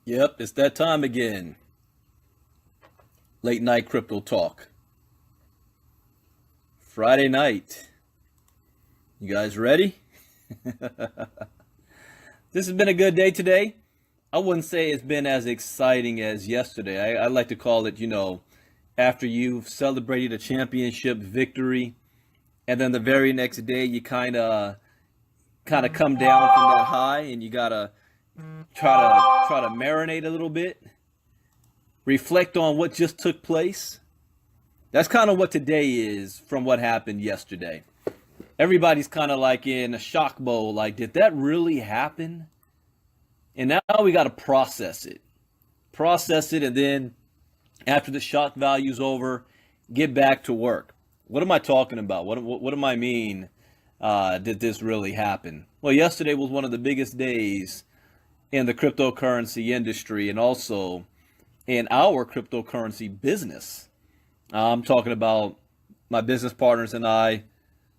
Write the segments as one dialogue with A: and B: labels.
A: Yep, it's that time again. Late night crypto talk. Friday night. You guys ready? This has been a good day today. I wouldn't say it's been as exciting as yesterday. I like to call it, after you've celebrated a championship victory, and then the very next day you kind of come down from that high, and you gotta try to marinate a little bit, reflect on what just took place. That's kind of what today is from what happened yesterday. Everybody's kind of like in a shock mode, like, did that really happen? And now we got to process it, and then after the shock value's over, get back to work. What am I talking about? What am I mean? Did this really happen? Well, yesterday was one of the biggest days in the cryptocurrency industry, and also in our cryptocurrency business. I'm talking about my business partners and I,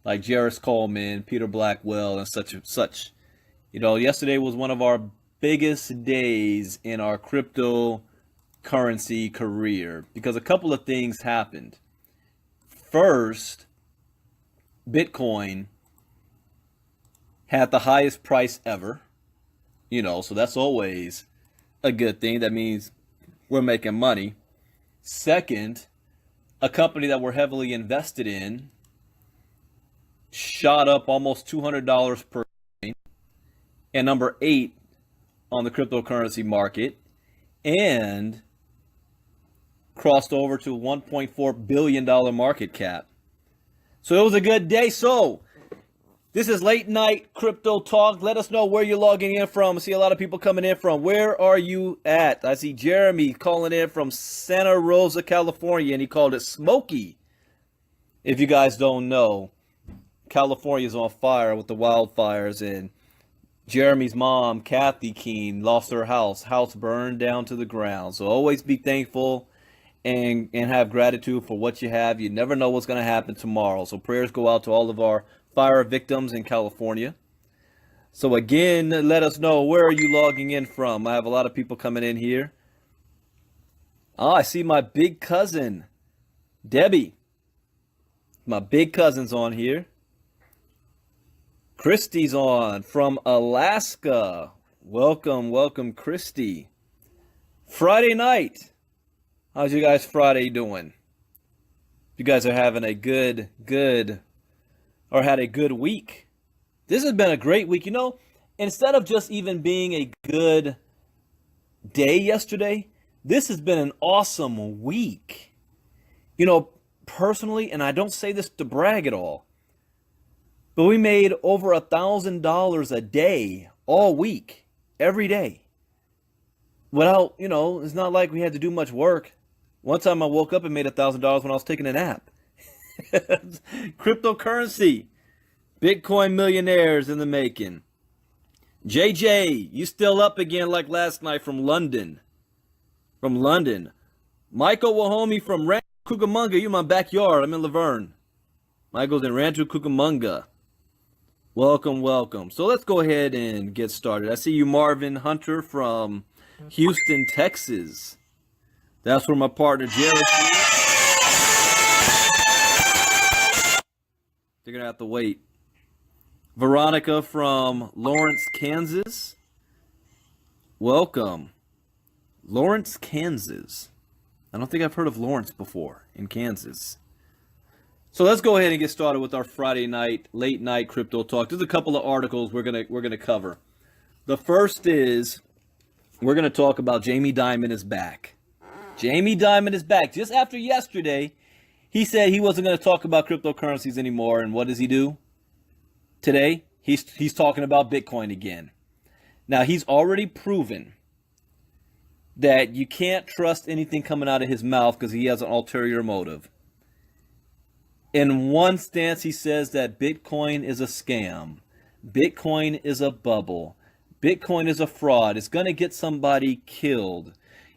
A: like Jarris Coleman, Peter Blackwell, and such. Yesterday was one of our biggest days in our cryptocurrency career because a couple of things happened. First, Bitcoin had the highest price ever, so that's always a good thing. That means we're making money. Second, a company that we're heavily invested in shot up almost $200 per coin, and number 8 on the cryptocurrency market, and crossed over to $1.4 billion market cap. So it was a good day. So this is late night crypto talk. Let us know where you're logging in from. I see a lot of people coming in from. Where are you at? I see Jeremy calling in from Santa Rosa, California, and he called it smoky. If you guys don't know, California's on fire with the wildfires, and Jeremy's mom, Kathy Keene, lost her house burned down to the ground. So always be thankful and have gratitude for what you have. You never know what's going to happen tomorrow. So prayers go out to all of our fire victims in California. So again, let us know, where are you logging in from? I have a lot of people coming in here. Oh, I see my big cousin, Debbie. My big cousin's on here. Christy's on from Alaska. Welcome, Christy. Friday night. How's you guys Friday doing? You guys are having a good or had a good week. This has been a great week. Instead of just even being a good day yesterday, this has been an awesome week. Personally, and I don't say this to brag at all, but we made over $1,000 a day all week, every day. Without, it's not like we had to do much work. One time I woke up and made $1,000 when I was taking a nap. Cryptocurrency. Bitcoin millionaires in the making. JJ, you still up again like last night from London. Michael Wahomie from Rancho Cucamonga. You're in my backyard. I'm in Laverne. Michael's in Rancho Cucamonga. Welcome. So let's go ahead and get started. I see you, Marvin Hunter from Houston, Texas. That's where my partner Jerry is. They're going to have to wait. Veronica from Lawrence, Kansas. Welcome. Lawrence, Kansas. I don't think I've heard of Lawrence before in Kansas. So let's go ahead and get started with our Friday night, late night crypto talk. There's a couple of articles we're gonna cover. The first is we're gonna talk about Jaime Dimon is back. Jaime Dimon is back. Just after yesterday, he said he wasn't going to talk about cryptocurrencies anymore. And what does he do? Today, he's talking about Bitcoin again. Now, he's already proven that you can't trust anything coming out of his mouth because he has an ulterior motive. In one stance, he says that Bitcoin is a scam. Bitcoin is a bubble. Bitcoin is a fraud. It's going to get somebody killed.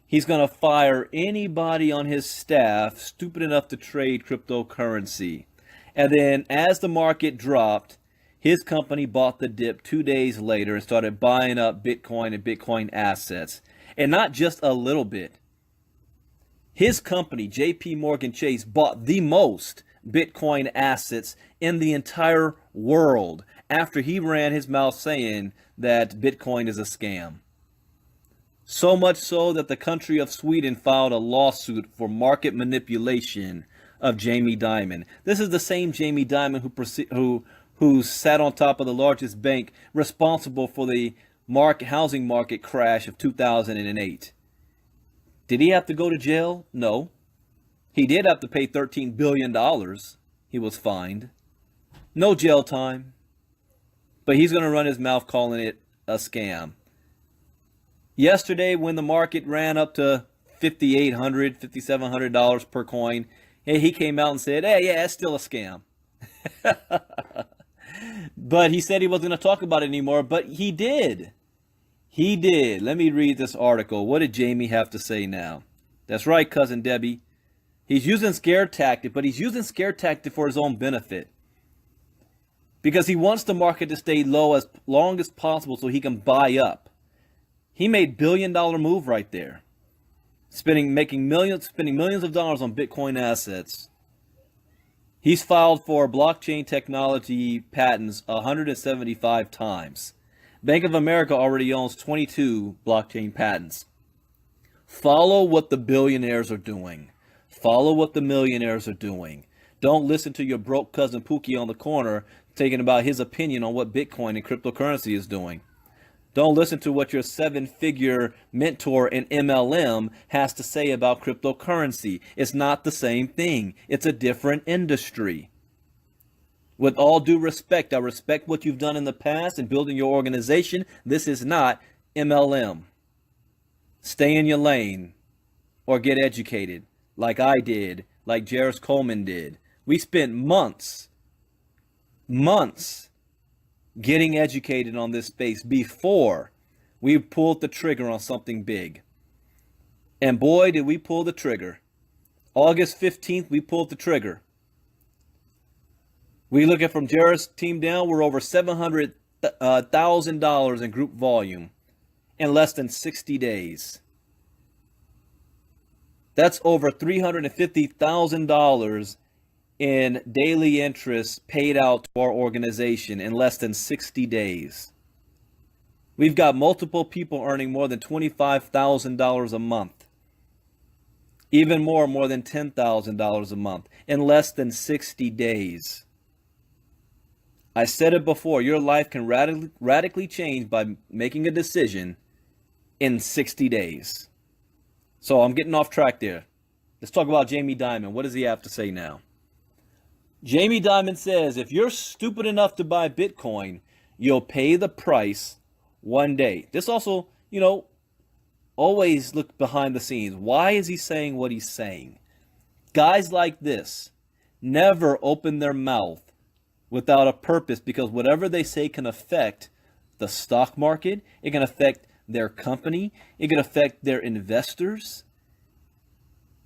A: He's going to fire anybody on his staff stupid enough to trade cryptocurrency. And then as the market dropped, his company bought the dip 2 days later and started buying up Bitcoin and Bitcoin assets. And not just a little bit. His company, JP Morgan Chase, bought the most Bitcoin assets in the entire world after he ran his mouth saying that Bitcoin is a scam. So much so that the country of Sweden filed a lawsuit for market manipulation of Jaime Dimon. This is the same Jaime Dimon who sat on top of the largest bank responsible for the housing market crash of 2008. Did he have to go to jail? No. He did have to pay $13 billion. He was fined. No jail time. But he's going to run his mouth calling it a scam. Yesterday, when the market ran up to $5,800, $5,700 per coin, he came out and said, hey, yeah, it's still a scam. But he said he wasn't going to talk about it anymore, but he did. He did. Let me read this article. What did Jamie have to say now? That's right, Cousin Debbie. He's using scare tactic, but he's using scare tactic for his own benefit. Because he wants the market to stay low as long as possible so he can buy up. He made $1 billion move right there. Spending millions of dollars on Bitcoin assets. He's filed for blockchain technology patents 175 times. Bank of America already owns 22 blockchain patents. Follow what the billionaires are doing. Follow what the millionaires are doing. Don't listen to your broke cousin Pookie on the corner taking about his opinion on what Bitcoin and cryptocurrency is doing. Don't listen to what your 7-figure mentor in MLM has to say about cryptocurrency. It's not the same thing. It's a different industry. With all due respect, I respect what you've done in the past in building your organization. This is not MLM. Stay in your lane or get educated like I did, like Jairus Coleman did. We spent months getting educated on this space before we pulled the trigger on something big. And boy, did we pull the trigger. August 15th, we pulled the trigger. We look at from Jairus' team down, we're over $700,000 in group volume in less than 60 days. That's over $350,000 in daily interest paid out to our organization in less than 60 days. We've got multiple people earning more than $25,000 a month. Even more than $10,000 a month in less than 60 days. I said it before, your life can radically change by making a decision in 60 days. So I'm getting off track there. Let's talk about Jaime Dimon. What does he have to say now? Jaime Dimon says, if you're stupid enough to buy Bitcoin, you'll pay the price one day. This also, always look behind the scenes. Why is he saying what he's saying? Guys like this never open their mouth without a purpose, because whatever they say can affect the stock market. It can affect their company. It can affect their investors.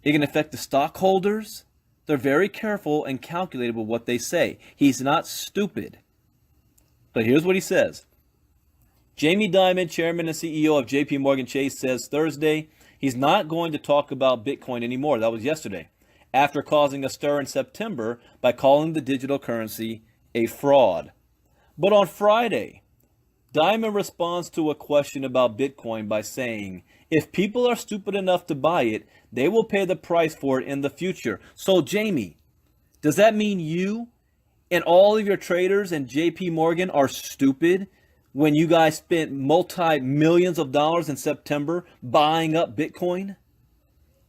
A: It can affect the stockholders. They're very careful and calculated with what they say. He's not stupid. But here's what he says. Jaime Dimon, chairman and CEO of JP Morgan Chase, says Thursday he's not going to talk about Bitcoin anymore. That was yesterday. After causing a stir in September by calling the digital currency a fraud. But on Friday, Dimon responds to a question about Bitcoin by saying, if people are stupid enough to buy it, they will pay the price for it in the future. So, Jamie, does that mean you and all of your traders and JP Morgan are stupid when you guys spent multi-millions of dollars in September buying up Bitcoin?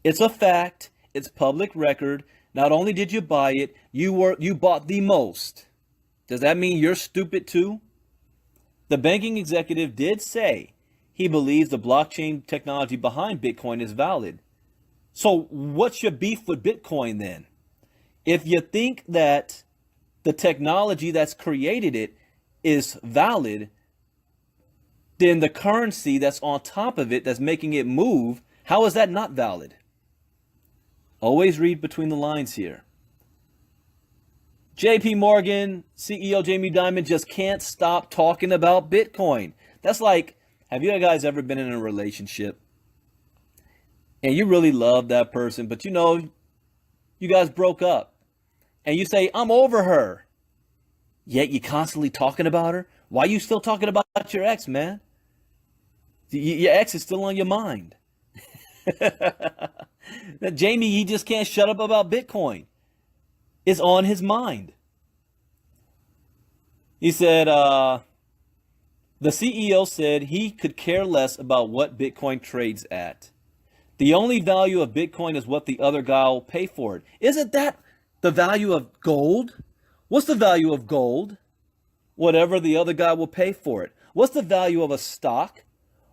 A: It's a fact. It's public record. Not only did you buy it, you bought the most. Does that mean you're stupid too? The banking executive did say he believes the blockchain technology behind Bitcoin is valid. So what's your beef with Bitcoin then? If you think that the technology that's created it is valid, then the currency that's on top of it that's making it move, how is that not valid? Always read between the lines here. JP Morgan CEO Jaime Dimon just can't stop talking about Bitcoin. That's like, have you guys ever been in a relationship and you really love that person, but you guys broke up, and you say, I'm over her, yet you constantly talking about her. Why are you still talking about your ex, man? Your ex is still on your mind. Jamie, he just can't shut up about Bitcoin. It's on his mind. He said, the CEO said he could care less about what Bitcoin trades at. The only value of Bitcoin is what the other guy will pay for it. Isn't that the value of gold? What's the value of gold? Whatever the other guy will pay for it. What's the value of a stock?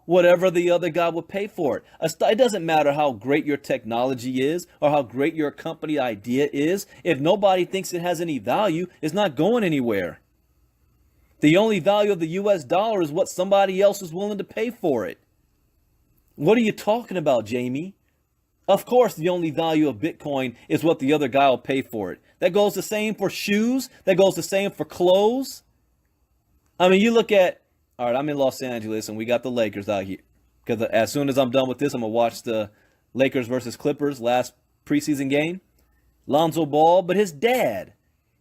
A: Whatever the other guy will pay for it. It doesn't matter how great your technology is or how great your company idea is. If nobody thinks it has any value, it's not going anywhere. The only value of the US dollar is what somebody else is willing to pay for it. What are you talking about, Jamie? Of course, the only value of Bitcoin is what the other guy will pay for it. That goes the same for shoes. That goes the same for clothes. I mean, you look at, all right, I'm in Los Angeles and we got the Lakers out here. Because as soon as I'm done with this, I'm going to watch the Lakers versus Clippers last preseason game. Lonzo Ball, but his dad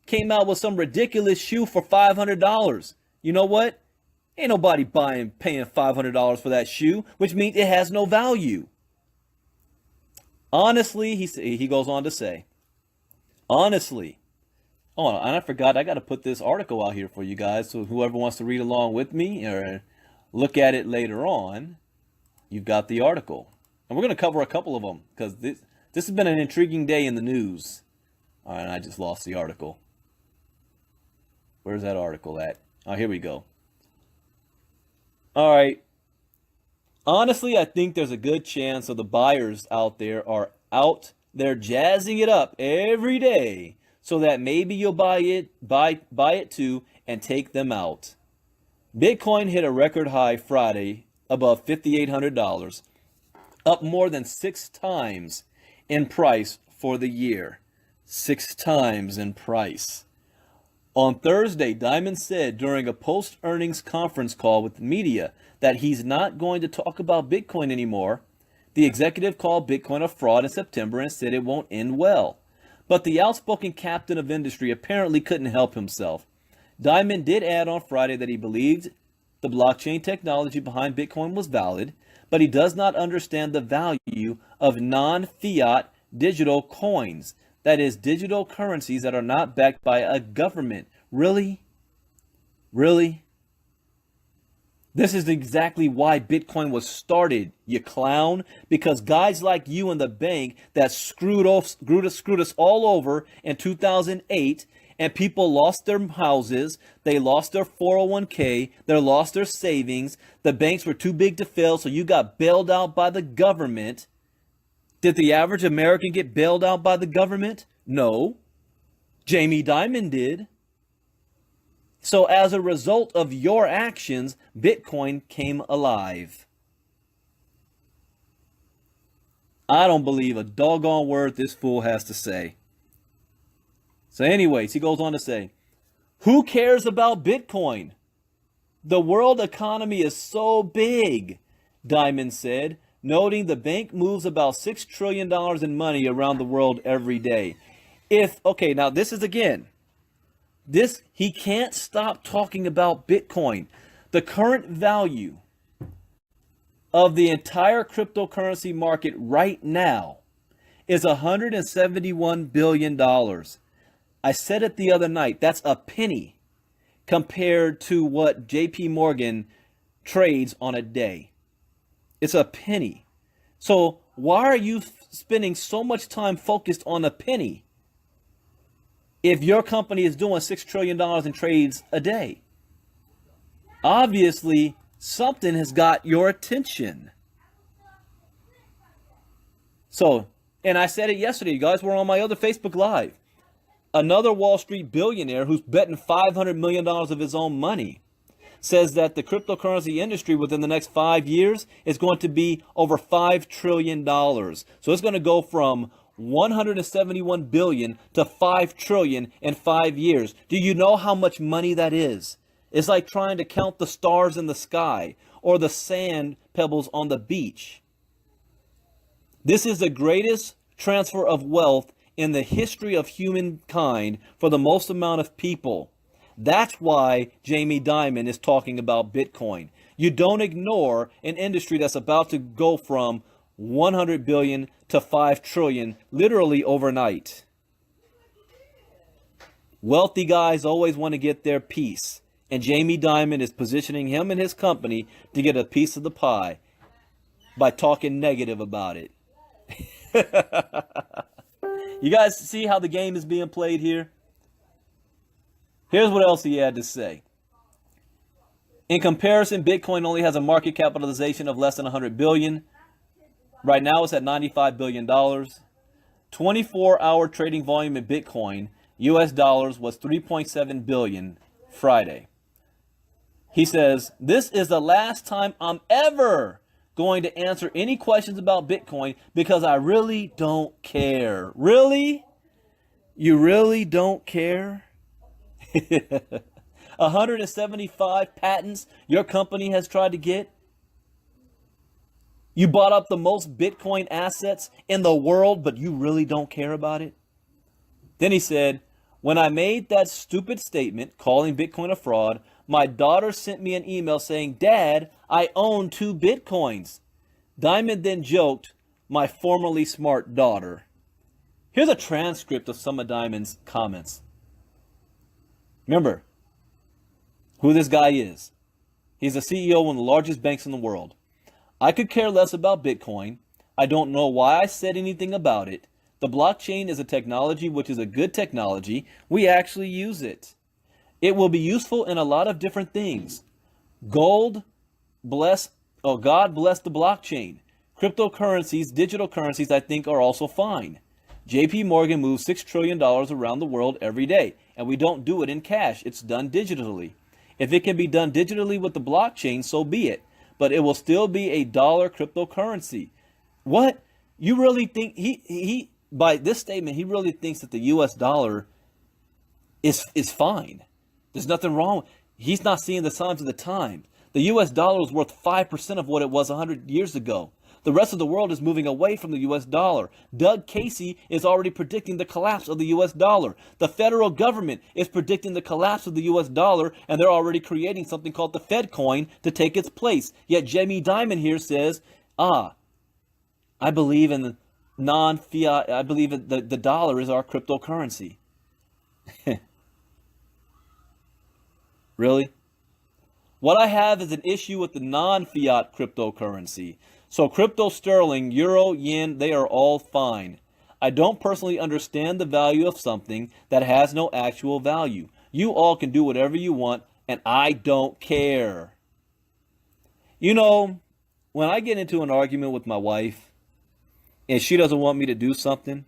A: came out with some ridiculous shoe for $500. You know what? Ain't nobody paying $500 for that shoe, which means it has no value. Honestly, he goes on to say, honestly, oh, and I forgot, I got to put this article out here for you guys, so whoever wants to read along with me or look at it later on, you've got the article. And we're going to cover a couple of them, because this has been an intriguing day in the news. All right, and I just lost the article. Where's that article at? Oh, here we go. All right. Honestly, I think there's a good chance of the buyers out there are out there jazzing it up every day so that maybe you'll buy it too and take them out. Bitcoin hit a record high Friday above $5,800, up more than 6 times in price for the year. 6 times in price. On Thursday, Dimon said during a post-earnings conference call with the media that he's not going to talk about Bitcoin anymore. The executive called Bitcoin a fraud in September and said it won't end well. But the outspoken captain of industry apparently couldn't help himself. Dimon did add on Friday that he believed the blockchain technology behind Bitcoin was valid, but he does not understand the value of non-fiat digital coins. That is, digital currencies that are not backed by a government. Really? Really? This is exactly why Bitcoin was started, you clown. Because guys like you and the bank that screwed us all over in 2008, and people lost their houses, they lost their 401k, they lost their savings, the banks were too big to fail, so you got bailed out by the government. Did the average American get bailed out by the government? No. Jaime Dimon did. So as a result of your actions, Bitcoin came alive. I don't believe a doggone word this fool has to say. So anyways, he goes on to say, who cares about Bitcoin? The world economy is so big, Dimon said, noting the bank moves about $6 trillion in money around the world every day. Now this is again, he can't stop talking about Bitcoin. The current value of the entire cryptocurrency market right now is $171 billion. I said it the other night, that's a penny compared to what JP Morgan trades on a day. It's a penny. So why are you spending so much time focused on a penny if your company is doing $6 trillion in trades a day? Obviously, something has got your attention. So, and I said it yesterday. You guys were on my other Facebook Live. Another Wall Street billionaire who's betting $500 million of his own money says that the cryptocurrency industry within the next 5 years is going to be over $5 trillion. So it's going to go from 171 billion to 5 trillion in 5 years. Do you know how much money that is? It's like trying to count the stars in the sky or the sand pebbles on the beach. This is the greatest transfer of wealth in the history of humankind for the most amount of people. That's why Jaime Dimon is talking about Bitcoin. You don't ignore an industry that's about to go from 100 billion to 5 trillion literally overnight. Wealthy guys always want to get their piece, and Jaime Dimon is positioning him and his company to get a piece of the pie by talking negative about it. You guys see how the game is being played here? Here's what else he had to say. In comparison, Bitcoin only has a market capitalization of less than 100 billion. Right now it's at $95 billion. 24-hour trading volume in Bitcoin, US dollars, was 3.7 billion Friday. He says, this is the last time I'm ever going to answer any questions about Bitcoin because I really don't care. Really? You really don't care? 175 patents your company has tried to get. You bought up the most Bitcoin assets in the world, but you really don't care about it. Then he said, when I made that stupid statement calling Bitcoin a fraud, my daughter sent me an email saying, Dad, I own 2 Bitcoins. Dimon then joked, my formerly smart daughter. Here's a transcript of some of Dimon's comments. Remember who this guy is. He's the CEO of one of the largest banks in the world. I could care less about Bitcoin. I don't know why I said anything about it. The blockchain is a technology which is a good technology. We actually use it. It will be useful in a lot of different things. God bless the blockchain. Cryptocurrencies, digital currencies, I think are also fine. JP Morgan moves $6 trillion around the world every day, and we don't do it in cash. It's done digitally. If it can be done digitally with the blockchain, so be it. But it will still be a dollar cryptocurrency. What? You really think he by this statement, he really thinks that the US dollar is fine. There's nothing wrong. He's not seeing the signs of the times. The US dollar is worth 5% of what it was 100 years ago. The rest of the world is moving away from the US dollar. Doug Casey is already predicting the collapse of the US dollar. The federal government is predicting the collapse of the US dollar, and they're already creating something called the Fed coin to take its place. Yet Jaime Dimon here says, I believe in the non-fiat, I believe in the dollar is our cryptocurrency. Really? What I have is an issue with the non-fiat cryptocurrency. So crypto, sterling, euro, yen, they are all fine. I don't personally understand the value of something that has no actual value. You all can do whatever you want, and I don't care. You know, when I get into an argument with my wife, and she doesn't want me to do something,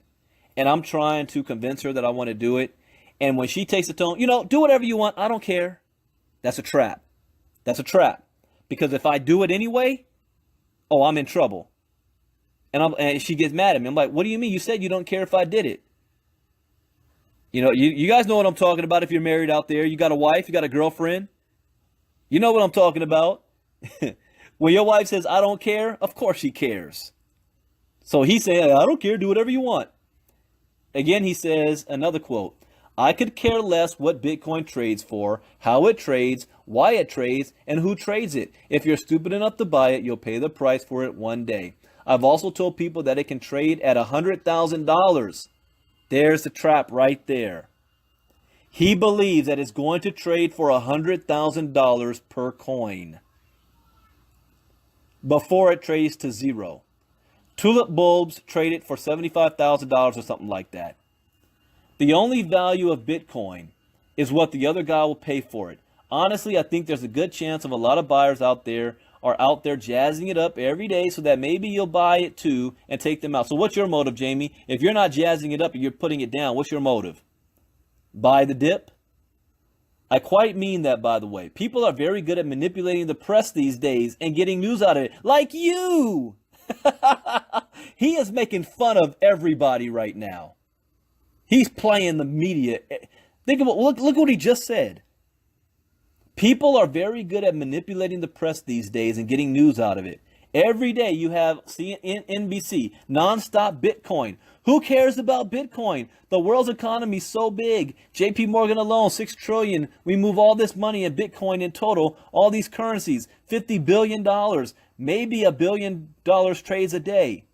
A: and I'm trying to convince her that I want to do it, and when she takes the tone, do whatever you want, I don't care. That's a trap. That's a trap. Because if I do it anyway, I'm in trouble. And she gets mad at me. I'm like, what do you mean? You said you don't care if I did it. You guys know what I'm talking about if you're married out there. You got a wife, you got a girlfriend. You know what I'm talking about. When your wife says, I don't care, of course she cares. So he's saying, I don't care, do whatever you want. Again, he says, another quote, I could care less what Bitcoin trades for, how it trades, why it trades, and who trades it. If you're stupid enough to buy it, you'll pay the price for it one day. I've also told people that it can trade at $100,000. There's the trap right there. He believes that it's going to trade for $100,000 per coin before it trades to zero. Tulip bulbs trade it for $75,000 or something like that. The only value of Bitcoin is what the other guy will pay for it. Honestly, I think there's a good chance of a lot of buyers out there are out there jazzing it up every day so that maybe you'll buy it too and take them out. So what's your motive, Jamie? If you're not jazzing it up and you're putting it down, what's your motive? Buy the dip? I quite mean that, by the way. People are very good at manipulating the press these days and getting news out of it. Like you! He is making fun of everybody right now. He's playing the media. Think about look what he just said. People are very good at manipulating the press these days and getting news out of it. Every day you have NBC, nonstop Bitcoin. Who cares about Bitcoin? The world's economy is so big. JP Morgan alone, 6 trillion. We move all this money in Bitcoin in total, all these currencies, $50 billion, maybe $1 billion trades a day.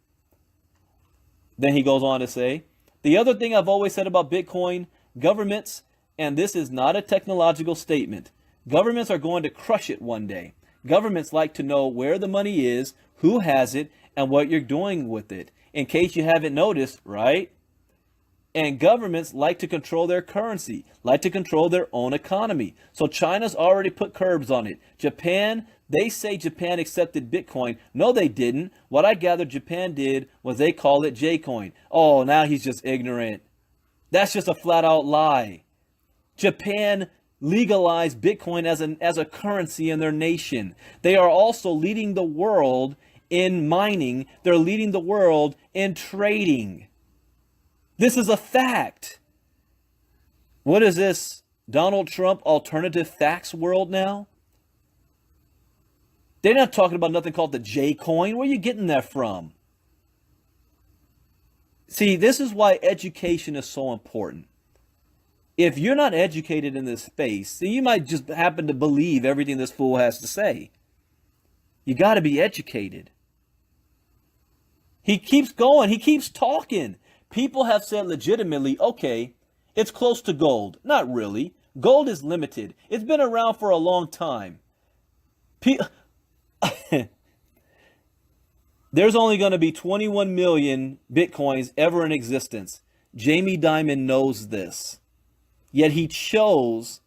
A: Then he goes on to say, the other thing I've always said about Bitcoin, governments, and this is not a technological statement, governments are going to crush it one day. Governments like to know where the money is, who has it, and what you're doing with it. In case you haven't noticed, right? And governments like to control their currency, like to control their own economy. So China's already put curbs on it. Japan, they say Japan accepted Bitcoin. No, they didn't. What I gathered Japan did was they call it J-Coin. Oh, now he's just ignorant. That's just a flat out lie. Japan legalized Bitcoin as a currency in their nation. They are also leading the world in mining. They're leading the world in trading. This is a fact. What is this? Donald Trump alternative facts world now? They're not talking about nothing called the J-Coin. Where are you getting that from? See, this is why education is so important. If you're not educated in this space, then you might just happen to believe everything this fool has to say. You got to be educated. He keeps going. He keeps talking. People have said legitimately, okay, it's close to gold. Not really. Gold is limited. It's been around for a long time. There's only going to be 21 million Bitcoins ever in existence. Jaime Dimon knows this. Yet he chose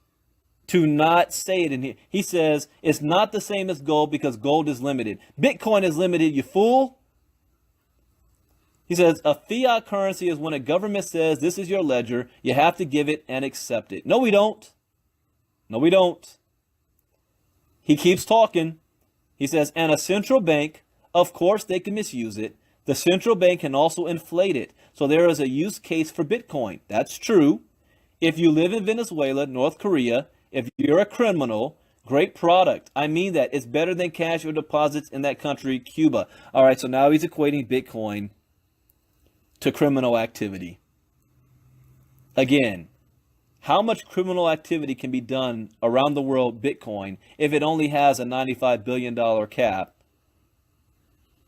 A: to not say it in here. He says it's not the same as gold because gold is limited. Bitcoin is limited, you fool. He says a fiat currency is when a government says this is your ledger, you have to give it and accept it. No, we don't. No, we don't. He keeps talking. He says, and a central bank, of course, they can misuse it. The central bank can also inflate it. So there is a use case for Bitcoin. That's true. If you live in Venezuela, North Korea, if you're a criminal, great product. I mean that. It's better than cash or deposits in that country, Cuba. All right, so now he's equating Bitcoin to criminal activity. Again, how much criminal activity can be done around the world, Bitcoin, if it only has a $95 billion cap,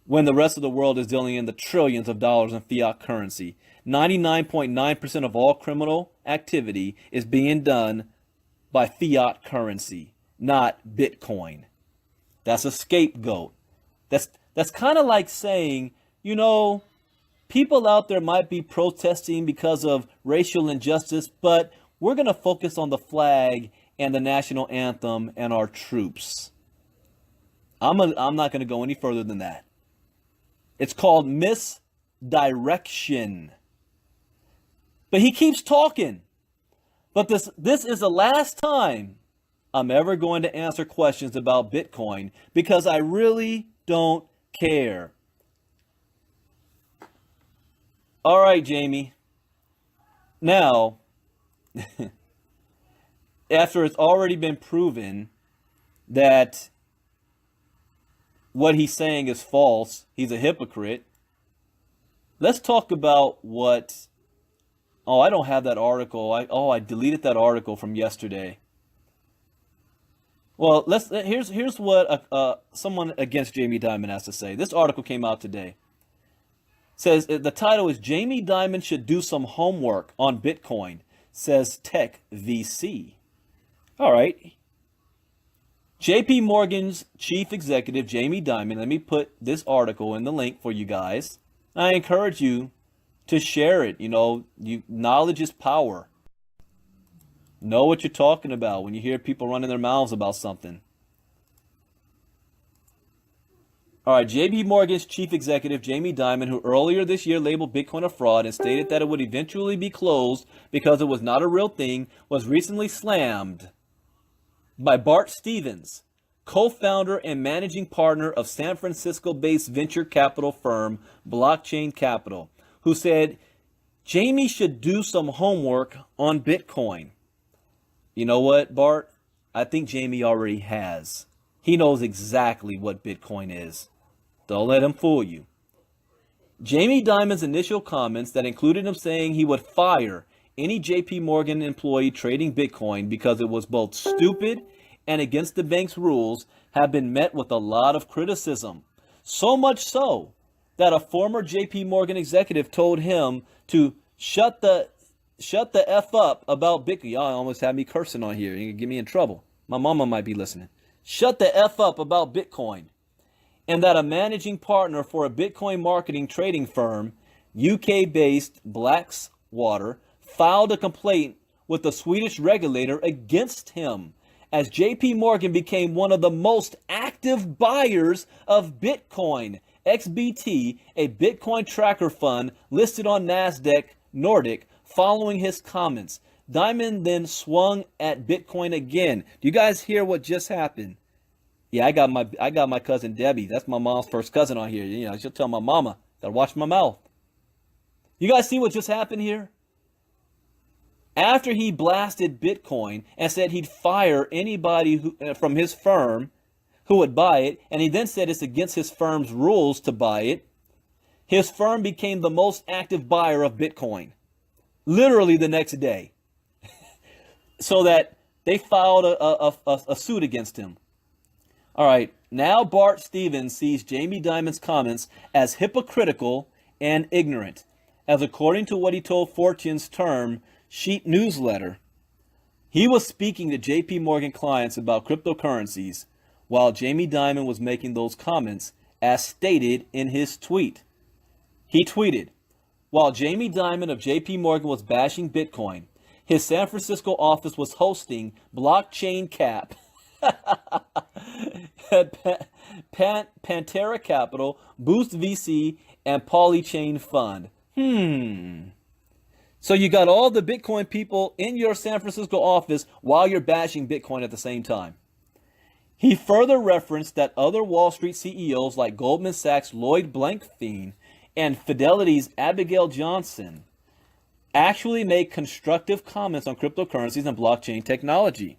A: when the rest of the world is dealing in the trillions of dollars in fiat currency? 99.9% of all criminal activity is being done by fiat currency, not Bitcoin. That's a scapegoat. That's kind of like saying, you know, people out there might be protesting because of racial injustice, but we're going to focus on the flag and the national anthem and our troops. I'm not going to go any further than that. It's called misdirection. But he keeps talking. But this is the last time I'm ever going to answer questions about Bitcoin because I really don't care. All right, Jaime. Now, after it's already been proven that what he's saying is false, he's a hypocrite, let's talk about what... Oh, I don't have that article. I deleted that article from yesterday. Well, here's what someone against Jaime Dimon has to say. This article came out today. Says the title is Jaime Dimon should do some homework on Bitcoin, says Tech VC. All right. JP Morgan's chief executive, Jaime Dimon, let me put this article in the link for you guys. I encourage you to share it. You know, knowledge is power. Know what you're talking about when you hear people running their mouths about something. All right, JP Morgan's chief executive, Jaime Dimon, who earlier this year labeled Bitcoin a fraud and stated that it would eventually be closed because it was not a real thing, was recently slammed by Bart Stevens, co-founder and managing partner of San Francisco-based venture capital firm Blockchain Capital, who said Jaime should do some homework on Bitcoin. You know what, Bart? I think Jaime already has. He knows exactly what Bitcoin is. Don't let him fool you. Jamie Dimon's initial comments that included him saying he would fire any JP Morgan employee trading Bitcoin because it was both stupid and against the bank's rules have been met with a lot of criticism. So much so that a former JP Morgan executive told him to shut the F up about Bitcoin. Y'all almost had me cursing on here. You can get me in trouble. My mama might be listening. Shut the F up about Bitcoin. And that a managing partner for a Bitcoin marketing trading firm, UK-based Blackwater, filed a complaint with the Swedish regulator against him as JP Morgan became one of the most active buyers of Bitcoin. XBT, a Bitcoin tracker fund listed on NASDAQ Nordic, following his comments. Dimon then swung at Bitcoin again. Do you guys hear what just happened? Yeah, I got my cousin Debbie. That's my mom's first cousin on here. You know, she'll tell my mama, gotta watch my mouth. You guys see what just happened here? After he blasted Bitcoin and said he'd fire anybody from his firm who would buy it, and he then said it's against his firm's rules to buy it, his firm became the most active buyer of Bitcoin. Literally the next day. So that they filed a suit against him. All right, now Bart Stevens sees Jamie Dimon's comments as hypocritical and ignorant, as according to what he told Fortune's term sheet newsletter, he was speaking to JP Morgan clients about cryptocurrencies while Jamie Dimon was making those comments, as stated in his tweet. He tweeted, while Jamie Dimon of JP Morgan was bashing Bitcoin, his San Francisco office was hosting Blockchain Cap, Pantera Capital, Boost VC, and Polychain Fund. So you got all the Bitcoin people in your San Francisco office while you're bashing Bitcoin at the same time. He further referenced that other Wall Street CEOs like Goldman Sachs' Lloyd Blankfein and Fidelity's Abigail Johnson actually made constructive comments on cryptocurrencies and blockchain technology.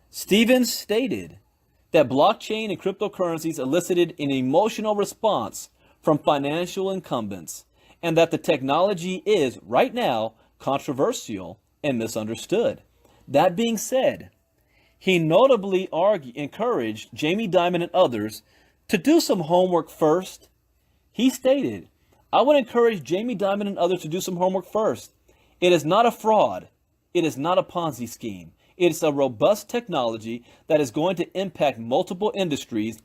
A: Stevens stated that blockchain and cryptocurrencies elicited an emotional response from financial incumbents, and that the technology is, right now, controversial and misunderstood. That being said, he notably encouraged Jamie Dimon and others to do some homework first. He stated, I would encourage Jamie Dimon and others to do some homework first. It is not a fraud. It is not a Ponzi scheme. It's a robust technology that is going to impact multiple industries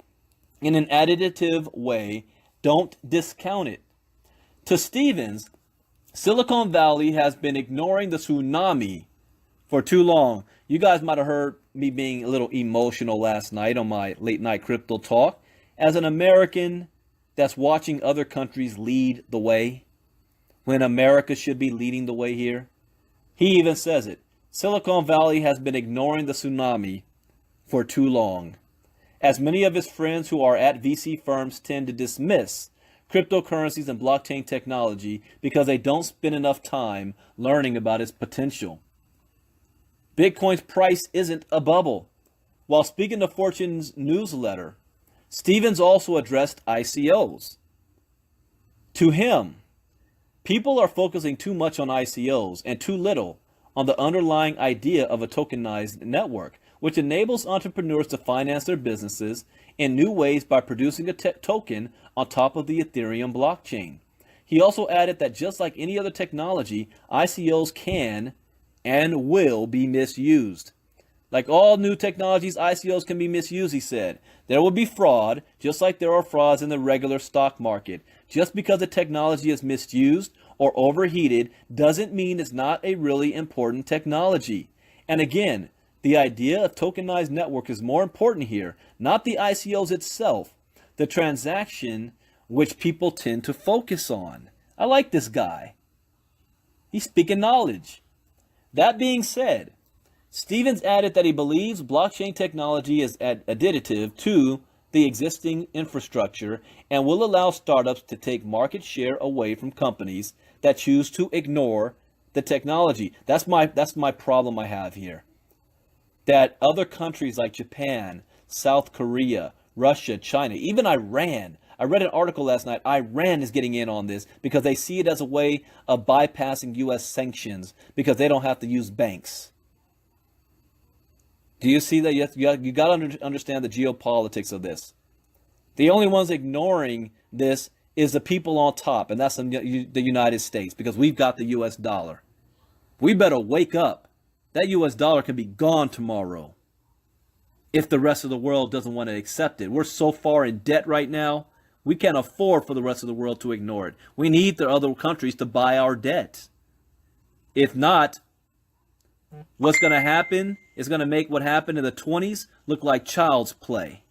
A: in an additive way. Don't discount it. To Stevens, Silicon Valley has been ignoring the tsunami for too long. You guys might have heard me being a little emotional last night on my late night crypto talk. As an American that's watching other countries lead the way, when America should be leading the way here, he even says it. Silicon Valley has been ignoring the tsunami for too long. As many of his friends who are at VC firms tend to dismiss cryptocurrencies and blockchain technology because they don't spend enough time learning about its potential. Bitcoin's price isn't a bubble. While speaking to Fortune's newsletter, Stevens also addressed ICOs. To him, people are focusing too much on ICOs and too little on the underlying idea of a tokenized network, which enables entrepreneurs to finance their businesses in new ways by producing a token on top of the Ethereum blockchain. He also added that just like any other technology, ICOs can and will be misused. Like all new technologies, ICOs can be misused, he said. There will be fraud, just like there are frauds in the regular stock market. Just because a technology is misused or overheated doesn't mean it's not a really important technology. And again, the idea of tokenized network is more important here, not the ICOs itself, the transaction which people tend to focus on. I like this guy. He's speaking knowledge. That being said, Stevens added that he believes blockchain technology is additive to the existing infrastructure and will allow startups to take market share away from companies that choose to ignore the technology. That's my problem I have here. That other countries like Japan, South Korea, Russia, China, even Iran I read an article last night. Iran is getting in on this because they see it as a way of bypassing U.S. sanctions because they don't have to use banks. Do you see that? You got to understand the geopolitics of this. The only ones ignoring this is the people on top, and that's the United States, because we've got the U.S. dollar. We better wake up. That U.S. dollar can be gone tomorrow if the rest of the world doesn't want to accept it. We're so far in debt right now, we can't afford for the rest of the world to ignore it. We need the other countries to buy our debt. If not, what's going to happen is going to make what happened in the 20s look like child's play.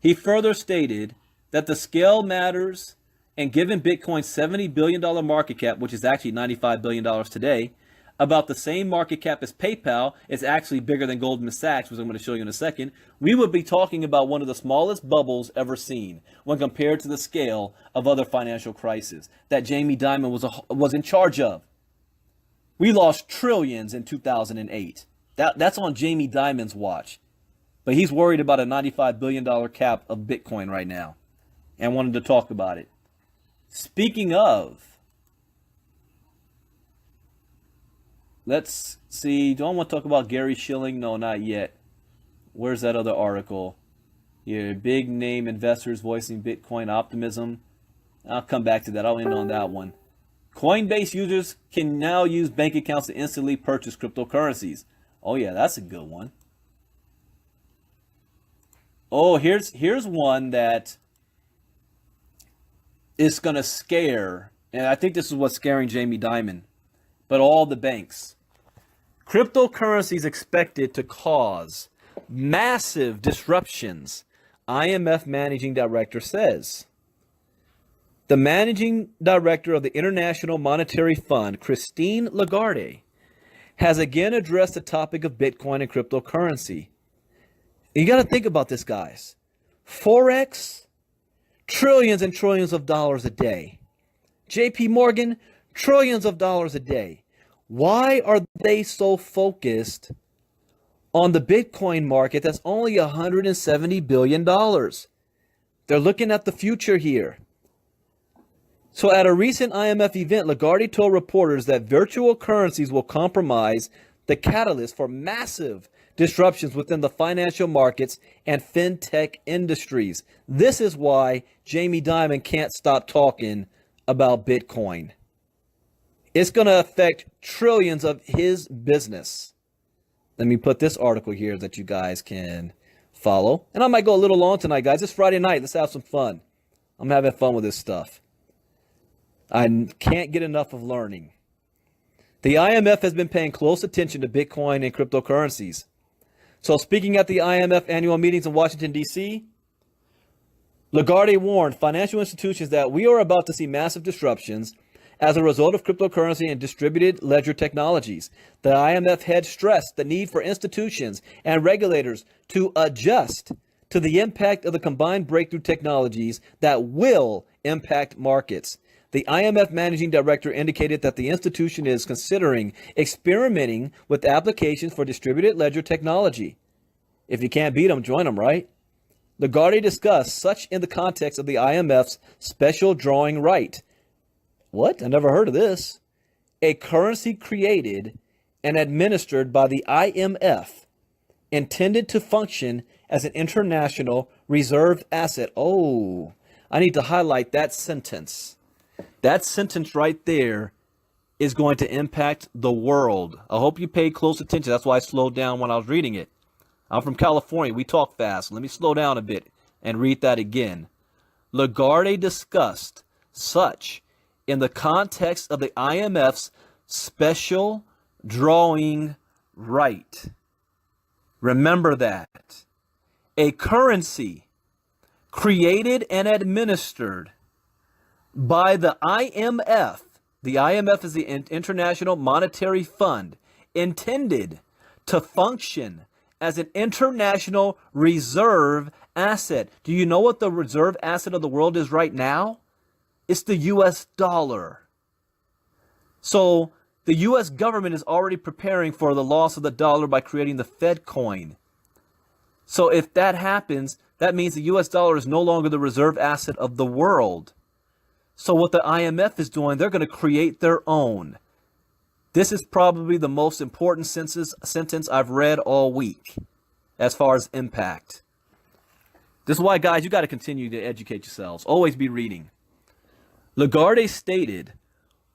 A: He further stated that the scale matters, and given Bitcoin's $70 billion market cap, which is actually $95 billion today, about the same market cap as PayPal, it's actually bigger than Goldman Sachs, which I'm going to show you in a second, we would be talking about one of the smallest bubbles ever seen when compared to the scale of other financial crises that Jaime Dimon was in charge of. We lost trillions in 2008. That's on Jaime Dimon's watch. But he's worried about a $95 billion cap of Bitcoin right now and wanted to talk about it. Speaking of, let's see. Do I want to talk about Gary Schilling? No, not yet. Where's that other article? Here, big name investors voicing Bitcoin optimism. I'll come back to that. I'll end on that one. Coinbase users can now use bank accounts to instantly purchase cryptocurrencies. Oh yeah, that's a good one. Oh, here's one that is going to scare, and I think this is what's scaring Jaime Dimon, but all the banks. Cryptocurrencies expected to cause massive disruptions, IMF managing director says. The managing director of the International Monetary Fund, Christine Lagarde, has again addressed the topic of Bitcoin and cryptocurrency. You got to think about this, guys. Forex, trillions and trillions of dollars a day. JP Morgan, trillions of dollars a day. Why are they so focused on the Bitcoin market that's only $170 billion? They're looking at the future here. So at a recent IMF event, Lagarde told reporters that virtual currencies will compromise the catalyst for massive disruptions within the financial markets and fintech industries. This is why Jaime Dimon can't stop talking about Bitcoin. It's going to affect trillions of his business. Let me put this article here that you guys can follow. And I might go a little long tonight, guys. It's Friday night. Let's have some fun. I'm having fun with this stuff. I can't get enough of learning. The IMF has been paying close attention to Bitcoin and cryptocurrencies. So speaking at the IMF annual meetings in Washington, D.C., Lagarde warned financial institutions that we are about to see massive disruptions as a result of cryptocurrency and distributed ledger technologies. The IMF head stressed the need for institutions and regulators to adjust to the impact of the combined breakthrough technologies that will impact markets. The IMF managing director indicated that the institution is considering experimenting with applications for distributed ledger technology. If you can't beat them, join them, right? Lagarde discussed such in the context of the IMF's special drawing right. What? I never heard of this. A currency created and administered by the IMF intended to function as an international reserved asset. Oh, I need to highlight that sentence. That sentence right there is going to impact the world. I hope you paid close attention. That's why I slowed down when I was reading it. I'm from California. We talk fast. Let me slow down a bit and read that again. Lagarde discussed such in the context of the IMF's special drawing right. Remember that. A currency created and administered by the IMF. The IMF is the International Monetary Fund, intended to function as an international reserve asset. Do you know what the reserve asset of the world is right now? It's the US dollar. So the US government is already preparing for the loss of the dollar by creating the Fed coin. So if that happens, That means the US dollar is no longer the reserve asset of the world. So what the IMF is doing, they're going to create their own. This is probably the most important sentence I've read all week as far as impact. This is why, guys, you got to continue to educate yourselves. Always be reading. Lagarde stated,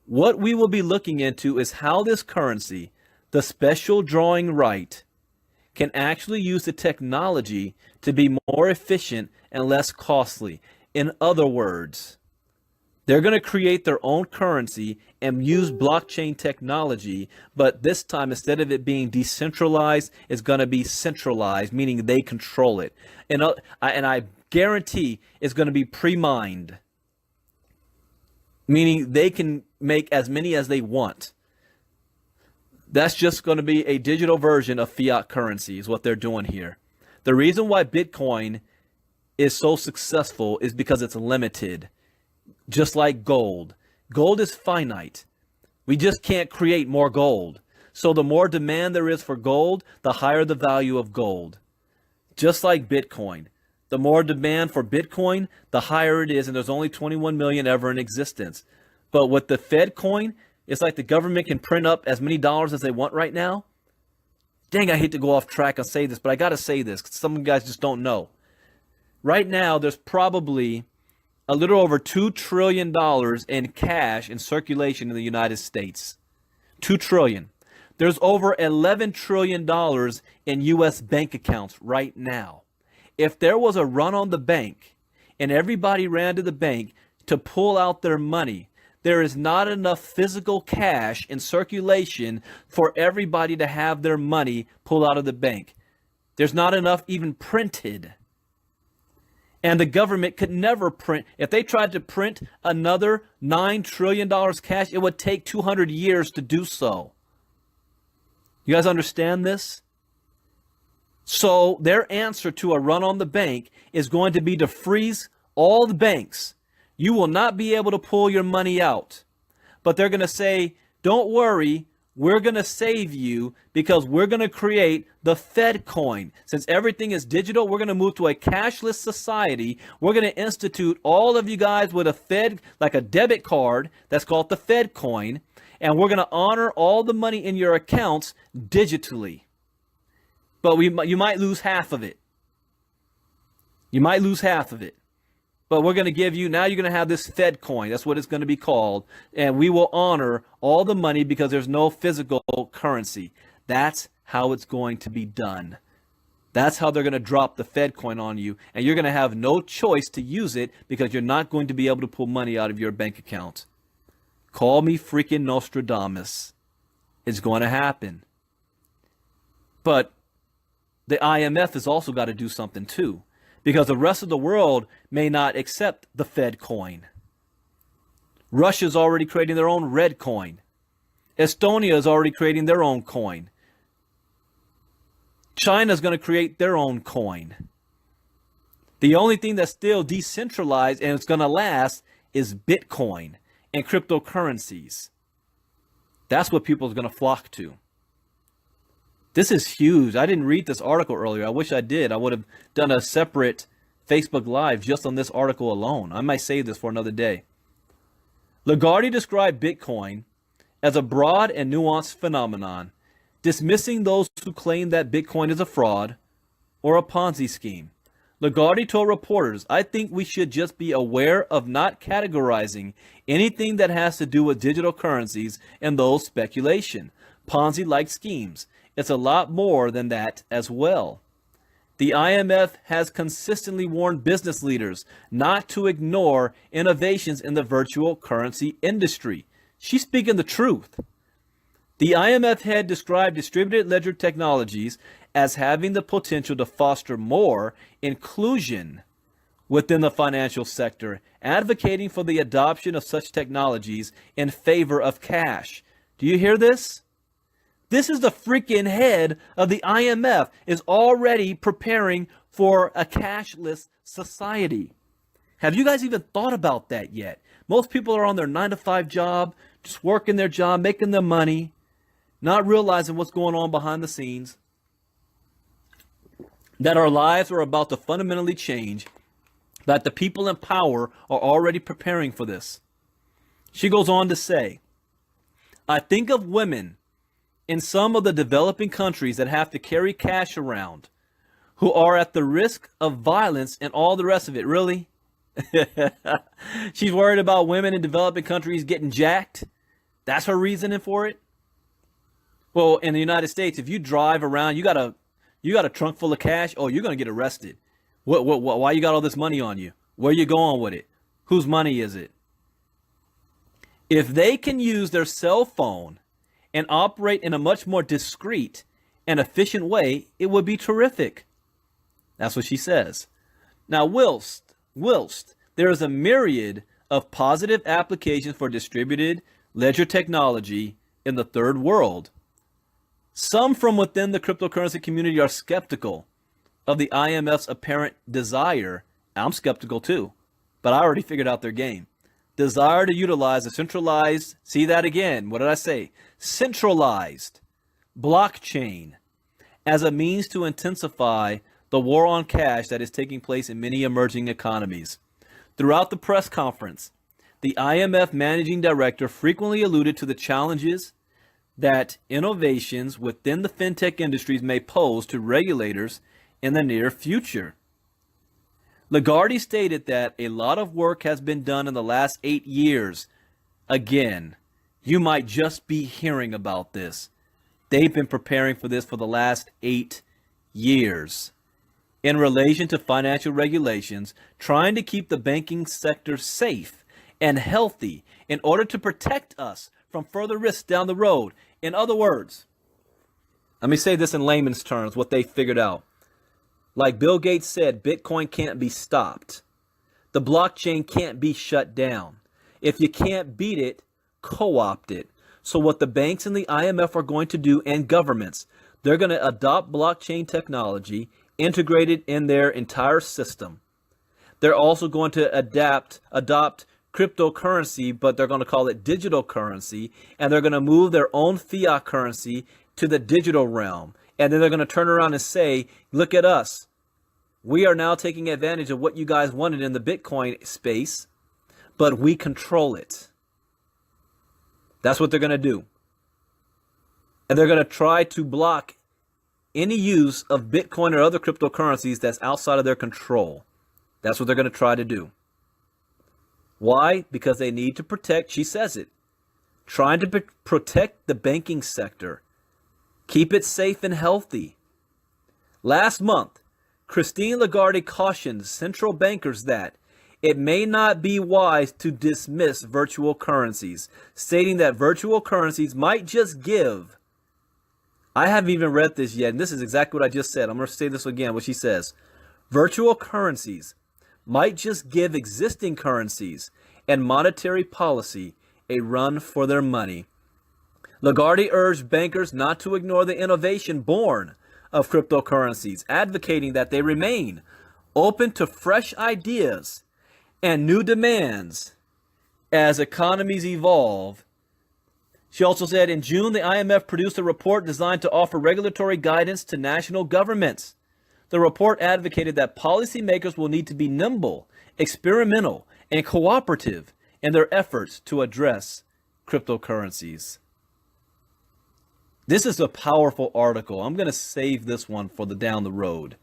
A: what we will be looking into is how this currency, the special drawing right, can actually use the technology to be more efficient and less costly. In other words, they're going to create their own currency and use blockchain technology, but this time, instead of it being decentralized, it's going to be centralized, meaning they control it. And I guarantee it's going to be pre-mined, meaning they can make as many as they want. That's just going to be a digital version of fiat currency is what they're doing here. The reason why Bitcoin is so successful is because it's limited. Just like gold. Gold is finite. We just can't create more gold. So the more demand there is for gold, the higher the value of gold. Just like Bitcoin. The more demand for Bitcoin, the higher it is, and there's only 21 million ever in existence. But with the Fed coin, it's like the government can print up as many dollars as they want right now. Dang, I hate to go off track and say this, but I got to say this because some of you guys just don't know. Right now, there's probably a little over $2 trillion in cash in circulation in the United States. $2 trillion. There's over $11 trillion in U.S. bank accounts right now. If there was a run on the bank and everybody ran to the bank to pull out their money, there is not enough physical cash in circulation for everybody to have their money pulled out of the bank. There's not enough even printed. And the government could never print. If they tried to print another $9 trillion cash, it would take 200 years to do so. You guys understand this? So their answer to a run on the bank is going to be to freeze all the banks. You will not be able to pull your money out. But they're going to say, don't worry, we're going to save you because we're going to create the Fed coin. Since everything is digital, we're going to move to a cashless society. We're going to institute all of you guys with a Fed, like a debit card that's called the Fed coin. And we're going to honor all the money in your accounts digitally. But you might lose half of it. You might lose half of it. But we're going to give you, now you're going to have this Fed coin. That's what it's going to be called. And we will honor all the money because there's no physical currency. That's how it's going to be done. That's how they're going to drop the Fed coin on you. And you're going to have no choice to use it because you're not going to be able to pull money out of your bank account. Call me freaking Nostradamus. It's going to happen. But the IMF has also got to do something too. Because the rest of the world may not accept the Fed coin. Russia's already creating their own red coin. Estonia is already creating their own coin. China's going to create their own coin. The only thing that's still decentralized and it's going to last is Bitcoin and cryptocurrencies. That's what people are going to flock to. This is huge. I didn't read this article earlier. I wish I did. I would have done a separate Facebook Live just on this article alone. I might save this for another day. Lagarde described Bitcoin as a broad and nuanced phenomenon, dismissing those who claim that Bitcoin is a fraud or a Ponzi scheme. Lagarde told reporters, I think we should just be aware of not categorizing anything that has to do with digital currencies and those speculation, Ponzi-like schemes. It's a lot more than that as well. The IMF has consistently warned business leaders not to ignore innovations in the virtual currency industry. She's speaking the truth. The IMF head described distributed ledger technologies as having the potential to foster more inclusion within the financial sector, advocating for the adoption of such technologies in favor of cash. Do you hear this? This is the freaking head of the IMF is already preparing for a cashless society. Have you guys even thought about that yet? Most people are on their 9-to-5 job, just working their job, making their money, not realizing what's going on behind the scenes. that our lives are about to fundamentally change, that the people in power are already preparing for this. She goes on to say, I think of women in some of the developing countries that have to carry cash around, who are at the risk of violence and all the rest of it. Really? She's worried about women in developing countries getting jacked? That's her reasoning for it? Well, in the United States, if you drive around, you got a trunk full of cash, oh, you're going to get arrested. Why you got all this money on you? Where you going with it? Whose money is it? If they can use their cell phone and operate in a much more discreet and efficient way, it would be terrific. That's what she says. Now, whilst there is a myriad of positive applications for distributed ledger technology in the third world, some from within the cryptocurrency community are skeptical of the IMF's apparent desire. I'm skeptical too, but I already figured out their game. Desire to utilize a centralized, see that again, what did I say? Centralized blockchain as a means to intensify the war on cash that is taking place in many emerging economies. Throughout the press conference, the IMF managing director frequently alluded to the challenges that innovations within the fintech industries may pose to regulators in the near future. Lagarde stated that a lot of work has been done in the last 8 years. Again, you might just be hearing about this. They've been preparing for this for the last 8 years. In relation to financial regulations, trying to keep the banking sector safe and healthy in order to protect us from further risks down the road. In other words, let me say this in layman's terms, what they figured out. Like Bill Gates said, Bitcoin can't be stopped. The blockchain can't be shut down. If you can't beat it, co-opt it. So what the banks and the IMF are going to do, and governments, they're going to adopt blockchain technology, integrate it in their entire system. They're also going to adopt cryptocurrency, but they're going to call it digital currency, and they're going to move their own fiat currency to the digital realm. And then they're going to turn around and say, look at us. We are now taking advantage of what you guys wanted in the Bitcoin space, but we control it. That's what they're going to do. And they're going to try to block any use of Bitcoin or other cryptocurrencies that's outside of their control. That's what they're going to try to do. Why? Because they need to protect, she says it, trying to protect the banking sector. Keep it safe and healthy. Last month, Christine Lagarde cautioned central bankers that it may not be wise to dismiss virtual currencies, stating that virtual currencies might just give. I haven't even read this yet, and this is exactly what I just said. I'm going to say this again, what she says. Virtual currencies might just give existing currencies and monetary policy a run for their money. Lagarde urged bankers not to ignore the innovation born of cryptocurrencies, advocating that they remain open to fresh ideas and new demands as economies evolve. She also said in June, the IMF produced a report designed to offer regulatory guidance to national governments. The report advocated that policymakers will need to be nimble, experimental, and cooperative in their efforts to address cryptocurrencies. This is a powerful article. I'm going to save this one for the down the road,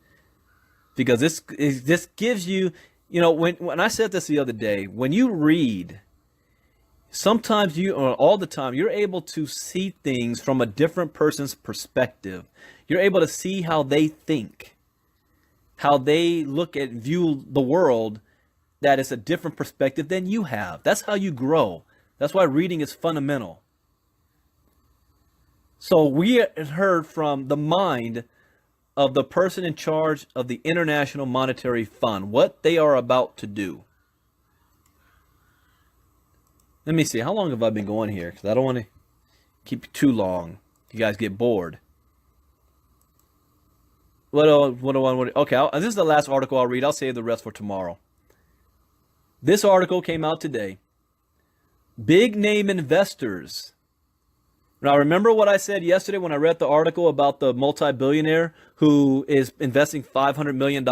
A: because this gives you, when I said this the other day, when you read, sometimes or all the time, you're able to see things from a different person's perspective. You're able to see how they think, how they look at, view the world, that is a different perspective than you have. That's how you grow. That's why reading is fundamental. So we heard from the mind of the person in charge of the International Monetary Fund, what they are about to do. Let me see, how long have I been going here? Because I don't want to keep you too long. You guys get bored. Okay, this is the last article I'll read. I'll save the rest for tomorrow. This article came out today. Big name investors Now, remember what I said yesterday when I read the article about the multi-billionaire who is investing $500 million?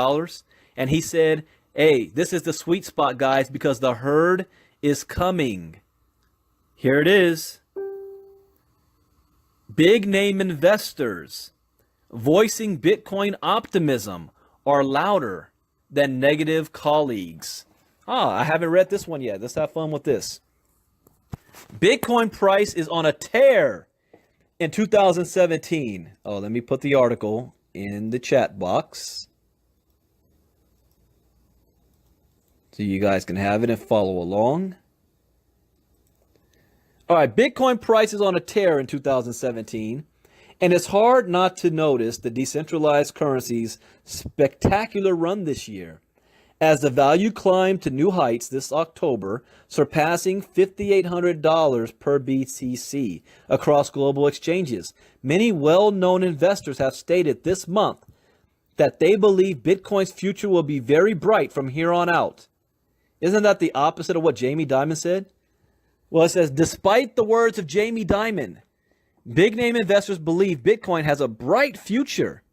A: And he said, hey, this is the sweet spot, guys, because the herd is coming. Here it is. Big name investors voicing Bitcoin optimism are louder than negative colleagues. I haven't read this one yet. Let's have fun with this. Bitcoin price is on a tear in 2017. Oh, let me put the article in the chat box so you guys can have it and follow along. All right, Bitcoin price is on a tear in 2017, and it's hard not to notice the decentralized currency's spectacular run this year, as the value climbed to new heights this October, surpassing $5,800 per BTC across global exchanges. Many well-known investors have stated this month that they believe Bitcoin's future will be very bright from here on out. Isn't that the opposite of what Jaime Dimon said? Well, it says, despite the words of Jaime Dimon, big-name investors believe Bitcoin has a bright future.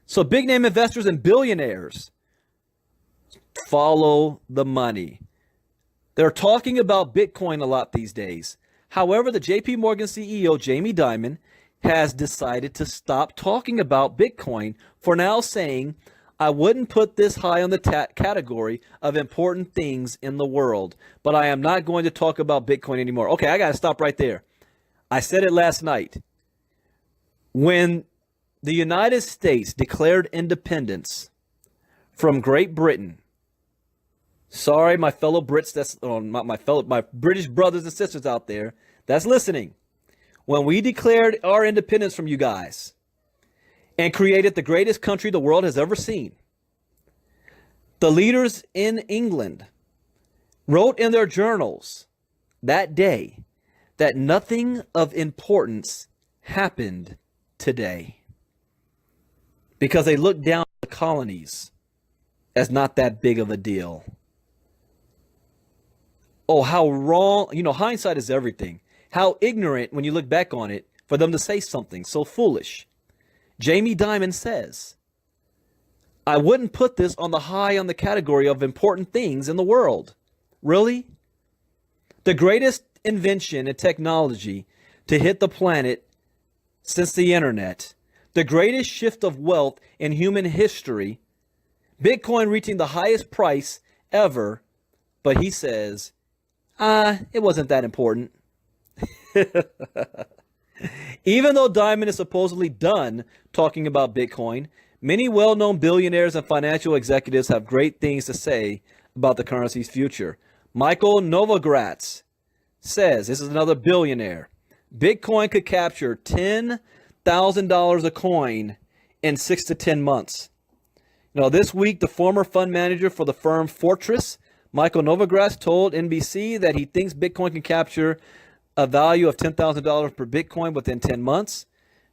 A: So big-name investors and billionaires follow the money. They're talking about Bitcoin a lot these days. However, the JP Morgan CEO, Jaime Dimon, has decided to stop talking about Bitcoin for now, saying, I wouldn't put this high on the category of important things in the world, but I am not going to talk about Bitcoin anymore. Okay, I got to stop right there. I said it last night. When the United States declared independence from Great Britain, sorry, my fellow Brits, my British brothers and sisters out there that's listening. When we declared our independence from you guys and created the greatest country the world has ever seen, the leaders in England wrote in their journals that day that nothing of importance happened today because they looked down on the colonies as not that big of a deal. Oh, how wrong, hindsight is everything. How ignorant, when you look back on it, for them to say something so foolish. Jaime Dimon says, I wouldn't put this on the category of important things in the world. Really? The greatest invention in technology to hit the planet since the internet, the greatest shift of wealth in human history, Bitcoin reaching the highest price ever, but he says, it wasn't that important. Even though Dimon is supposedly done talking about Bitcoin, many well-known billionaires and financial executives have great things to say about the currency's future. Michael Novogratz says, this is another billionaire, Bitcoin could capture $10,000 a coin in 6 to 10 months. This week, the former fund manager for the firm Fortress, Michael Novogratz, told NBC that he thinks Bitcoin can capture a value of $10,000 per Bitcoin within 10 months.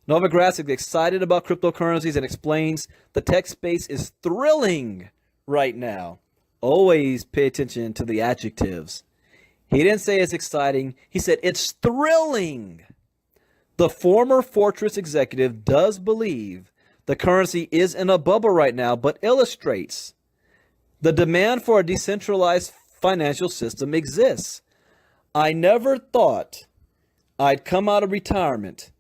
A: Novogratz is excited about cryptocurrencies and explains the tech space is thrilling right now. Always pay attention to the adjectives. He didn't say it's exciting. He said it's thrilling. The former Fortress executive does believe the currency is in a bubble right now, but illustrates the demand for a decentralized financial system exists. I never thought I'd come out of retirement,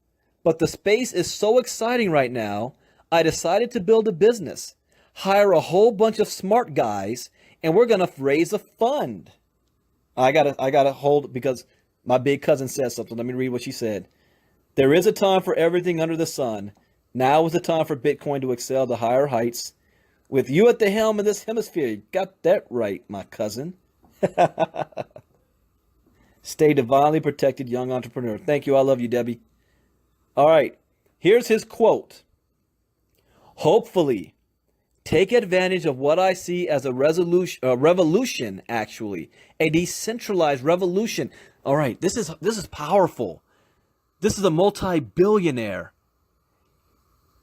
A: but the space is so exciting right now, I decided to build a business, hire a whole bunch of smart guys, and we're going to raise a fund. I gotta hold because my big cousin said something. Let me read what she said. There is a time for everything under the sun. Now is the time for Bitcoin to excel to higher heights. With you at the helm of this hemisphere, you got that right, my cousin. Stay divinely protected, young entrepreneur. Thank you. I love you, Debbie. All right. Here's his quote. Hopefully, take advantage of what I see as a revolution, actually. A decentralized revolution. All right. This is powerful. This is a multi-billionaire.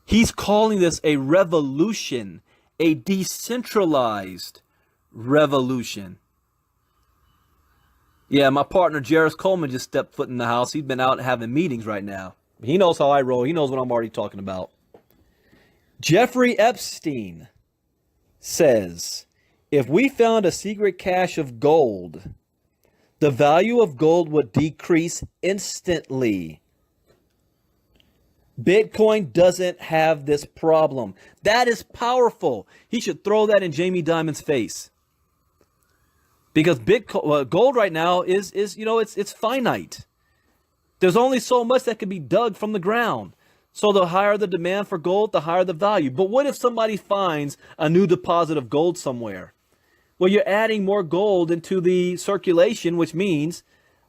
A: He's calling this a revolution, a decentralized revolution. Yeah, my partner Jarris Coleman just stepped foot in the house. He's been out having meetings right now. He knows how I roll. He knows what I'm already talking about. Jeffrey Epstein says, if we found a secret cache of gold, the value of gold would decrease instantly. Bitcoin doesn't have this problem. That is powerful. He should throw that in Jaime Dimon's face. Because Bitcoin, gold right now is it's finite. There's only so much that can be dug from the ground. So the higher the demand for gold, the higher the value. But what if somebody finds a new deposit of gold somewhere? Well, you're adding more gold into the circulation, which means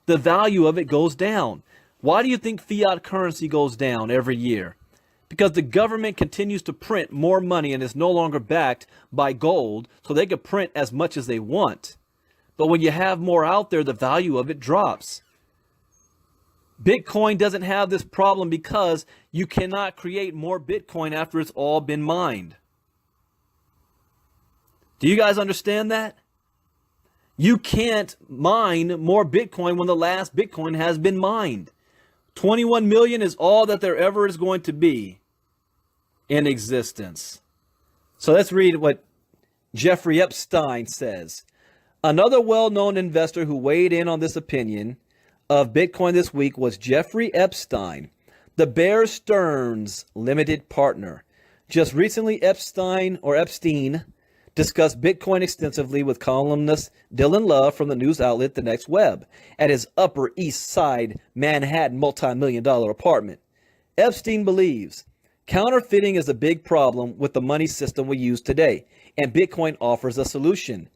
A: the value of it goes down. Why do you think fiat currency goes down every year? Because the government continues to print more money and is no longer backed by gold, so they can print as much as they want. But when you have more out there, the value of it drops. Bitcoin doesn't have this problem because you cannot create more Bitcoin after it's all been mined. Do you guys understand that? You can't mine more Bitcoin when the last Bitcoin has been mined. 21 million is all that there ever is going to be in existence. So let's read what Jeffrey Epstein says. Another well-known investor who weighed in on this opinion of Bitcoin this week was Jeffrey Epstein, the Bear Stearns limited partner. Just recently, Epstein discussed Bitcoin extensively with columnist Dylan Love from the news outlet The Next Web at his Upper East Side Manhattan multi-million-dollar apartment. Epstein believes counterfeiting is a big problem with the money system we use today, and Bitcoin offers a solution.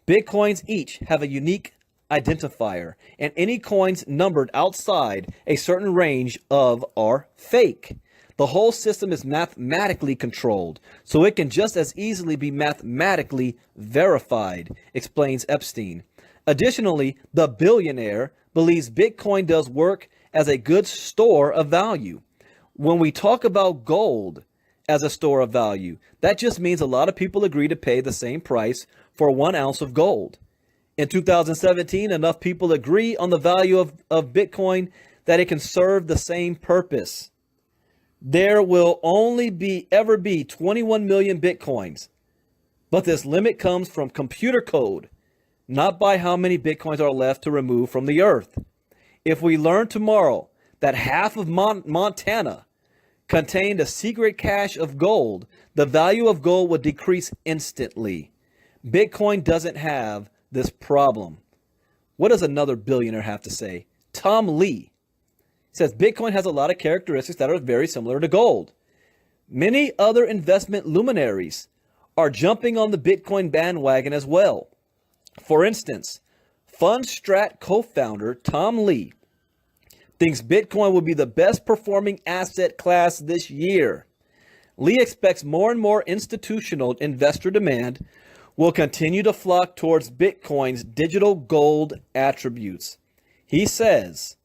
A: Bitcoins each have a unique identifier, and any coins numbered outside a certain range of are fake. The whole system is mathematically controlled, so it can just as easily be mathematically verified, explains Epstein. Additionally, the billionaire believes Bitcoin does work as a good store of value. When we talk about gold as a store of value, that just means a lot of people agree to pay the same price for 1 ounce of gold. In 2017, enough people agree on the value of Bitcoin that it can serve the same purpose. There will only ever be 21 million Bitcoins, but this limit comes from computer code, not by how many Bitcoins are left to remove from the earth. If we learn tomorrow that half of Montana contained a secret cache of gold, the value of gold would decrease instantly. Bitcoin doesn't have this problem. What does another billionaire have to say? Tom Lee says Bitcoin has a lot of characteristics that are very similar to gold. Many other investment luminaries are jumping on the Bitcoin bandwagon as well. For instance, Fundstrat co-founder Tom Lee thinks Bitcoin will be the best performing asset class this year. Lee expects more and more institutional investor demand will continue to flock towards Bitcoin's digital gold attributes. He says,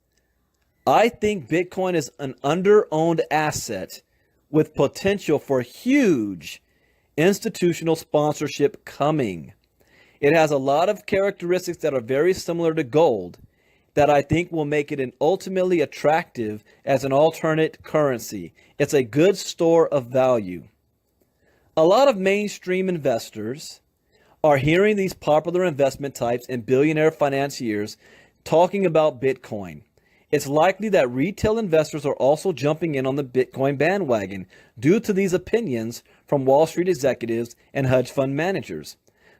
A: I think Bitcoin is an under-owned asset with potential for huge institutional sponsorship coming. It has a lot of characteristics that are very similar to gold that I think will make it an ultimately attractive as an alternate currency. It's a good store of value. A lot of mainstream investors are hearing these popular investment types and billionaire financiers talking about Bitcoin. It's likely that retail investors are also jumping in on the Bitcoin bandwagon due to these opinions from Wall Street executives and hedge fund managers.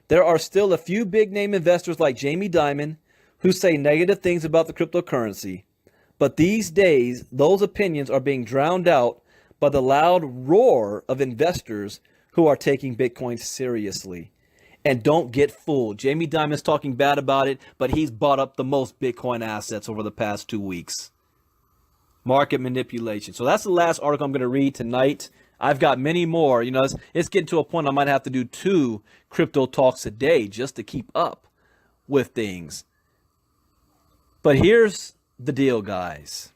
A: There are still a few big name investors like Jaime Dimon who say negative things about the cryptocurrency, but these days those opinions are being drowned out by the loud roar of investors who are taking Bitcoin seriously. And don't get fooled. Jaime Dimon's talking bad about it, but he's bought up the most Bitcoin assets over the past 2 weeks. Market manipulation. So that's the last article I'm going to read tonight. I've got many more. You know, it's getting to a point I might have to do 2 crypto talks a day just to keep up with things. But here's the deal, guys.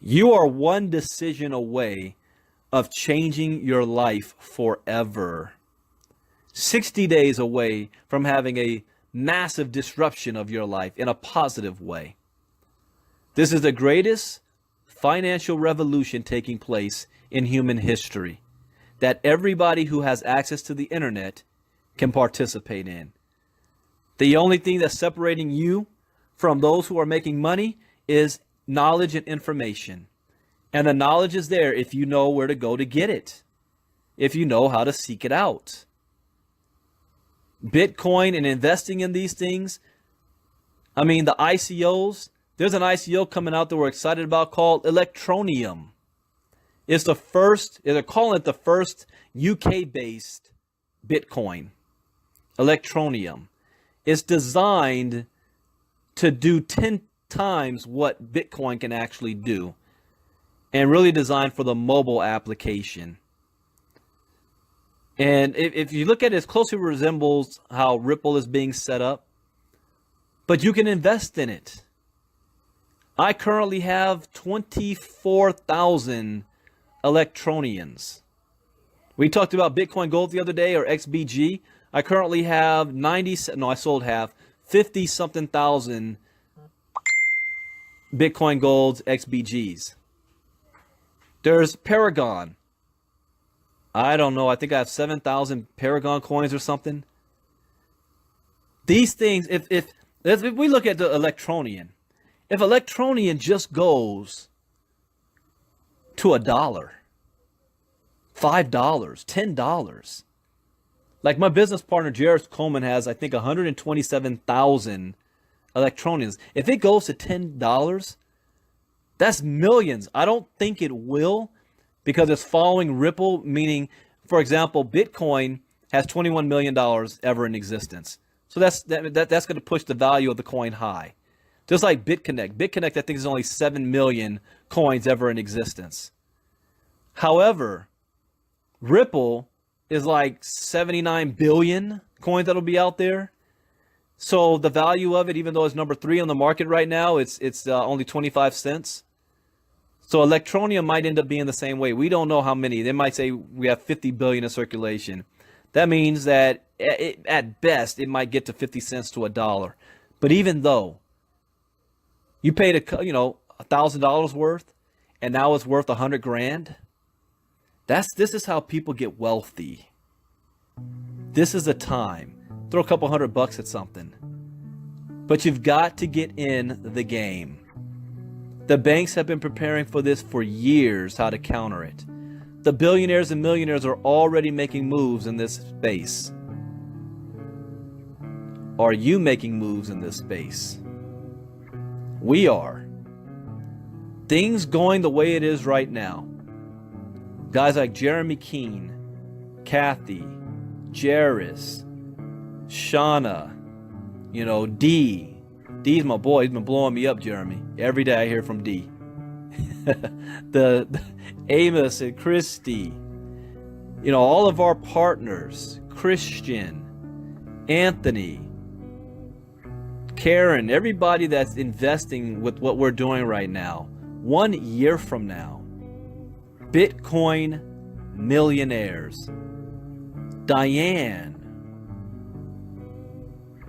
A: You are one decision away of changing your life forever. 60 days away from having a massive disruption of your life in a positive way. This is the greatest financial revolution taking place in human history that everybody who has access to the internet can participate in. The only thing that's separating you from those who are making money is knowledge and information. And the knowledge is there if you know where to go to get it, if you know how to seek it out. Bitcoin and investing in these things, I mean, the ICOs, there's an ICO coming out that we're excited about called Electronium. It's the first, they're calling it the first UK-based Bitcoin. Electronium. It's designed to do 10 times what Bitcoin can actually do, and really designed for the mobile application. And if you look at it, it closely resembles how Ripple is being set up, but you can invest in it. I currently have 24,000 Electronians. We talked about Bitcoin Gold the other day, or XBG. I currently have I sold half, 50 something thousand Bitcoin Golds XBGs. There's Paragon. I don't know. I think I have 7,000 Paragon coins or something. These things, if we look at the Electronian, if Electronian just goes to $1, $5, $10, like my business partner Jared Coleman has, I think 127,000 Electronians. If it goes to $10, that's millions. I don't think it will, because it's following Ripple, meaning, for example, Bitcoin has $21 million ever in existence. So that's going to push the value of the coin high. Just like BitConnect. BitConnect, I think, is only 7 million coins ever in existence. However, Ripple is like 79 billion coins that'll be out there. So the value of it, even though it's number 3 on the market right now, it's only 25 cents. So Electronium might end up being the same way. We don't know how many. They might say we have 50 billion in circulation. That means that at best it might get to 50 cents to $1. But even though you paid $1,000 worth, and now it's worth 100 grand, this is how people get wealthy. This is a time. Throw a couple $100 at something. But you've got to get in the game. The banks have been preparing for this for years, how to counter it. The billionaires and millionaires are already making moves in this space. Are you making moves in this space? We are. Things going the way it is right now. Guys like Jeremy Keene, Kathy, Jairus, Shauna, D. D's my boy. He's been blowing me up, Jeremy. Every day I hear from D. the Amos and Christy. All of our partners, Christian, Anthony, Karen, everybody that's investing with what we're doing right now. 1 year from now, Bitcoin millionaires. Diane,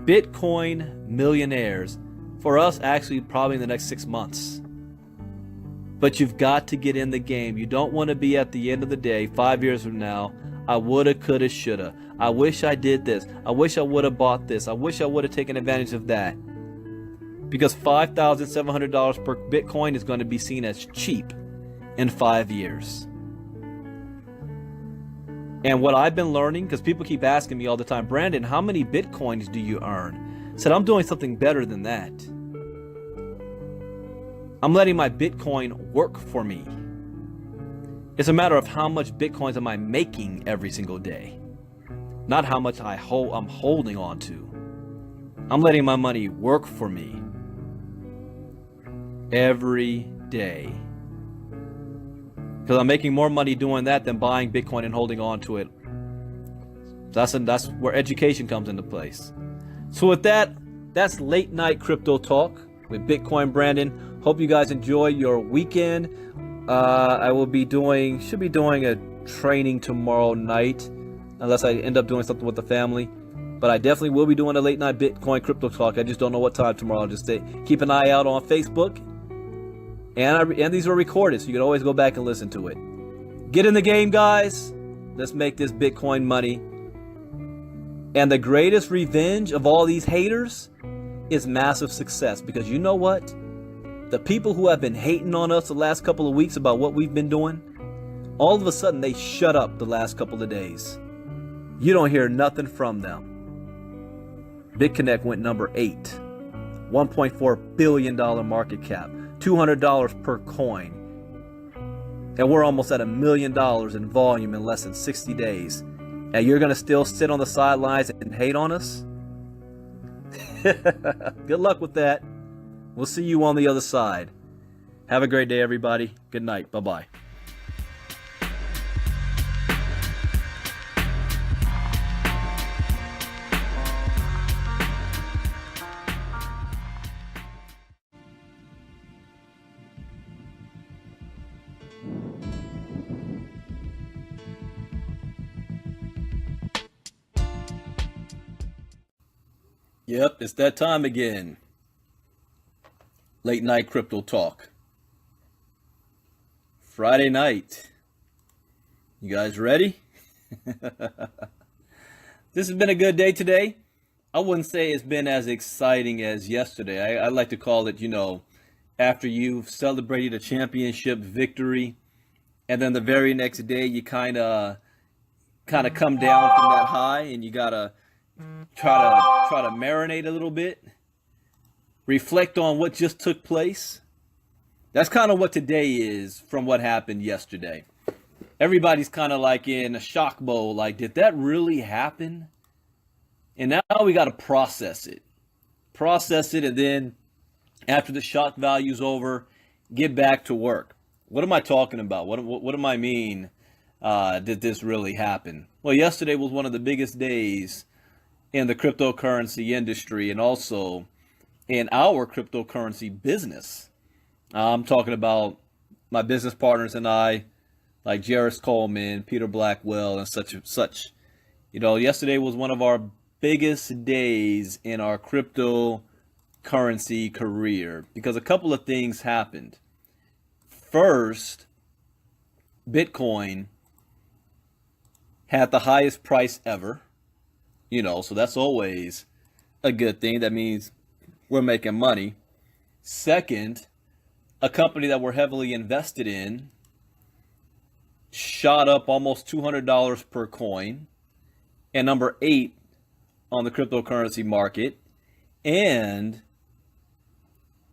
A: Bitcoin millionaires. For us, actually, probably in the next 6 months. But you've got to get in the game. You don't want to be at the end of the day, 5 years from now, I woulda, coulda, shoulda. I wish I did this. I wish I would have bought this. I wish I would have taken advantage of that. Because $5,700 per Bitcoin is going to be seen as cheap in 5 years. And what I've been learning, because people keep asking me all the time, Brandon, how many Bitcoins do you earn? I said, I'm doing something better than that. I'm letting my Bitcoin work for me. It's a matter of how much Bitcoins am I making every single day, not how much I'm holding on to. I'm letting my money work for me every day, because I'm making more money doing that than buying Bitcoin and holding on to it. That's where education comes into place. So with that, that's late night crypto talk with Bitcoin Brandon. Hope you guys enjoy your weekend. I should be doing a training tomorrow night, unless I end up doing something with the family. But I definitely will be doing a late night Bitcoin crypto talk. I just don't know what time tomorrow. I'll just keep an eye out on Facebook. And these are recorded, so you can always go back and listen to it. Get in the game, guys. Let's make this Bitcoin money. And the greatest revenge of all these haters is massive success. Because you know what? The people who have been hating on us the last couple of weeks about what we've been doing, all of a sudden they shut up the last couple of days. You don't hear nothing from them. BitConnect went number 8. $1.4 billion market cap. $200 per coin. And we're almost at $1 million in volume in less than 60 days. And you're going to still sit on the sidelines and hate on us? Good luck with that. We'll see you on the other side. Have a great day, everybody. Good night. Bye-bye. Yep, it's that time again. Late night crypto talk. Friday night. You guys ready? This has been a good day today. I wouldn't say it's been as exciting as yesterday. I like to call it, after you've celebrated a championship victory, and then the very next day you kind of come down from that high, and you gotta try to marinate a little bit, reflect on what just took place. That's kind of what today is from what happened yesterday. Everybody's kind of like in a shock mode, like, did that really happen? And now we got to process it, and then after the shock value's over, get back to work. What am I talking about? What do I mean? Did this really happen? Well, yesterday was one of the biggest days in the cryptocurrency industry, and also in our cryptocurrency business. I'm talking about my business partners and I, like Jairus Coleman, Peter Blackwell, and such. Yesterday was one of our biggest days in our cryptocurrency career because a couple of things happened. First, Bitcoin had the highest price ever. So that's always a good thing. That means we're making money. Second, a company that we're heavily invested in shot up almost $200 per coin, and number 8 on the cryptocurrency market, and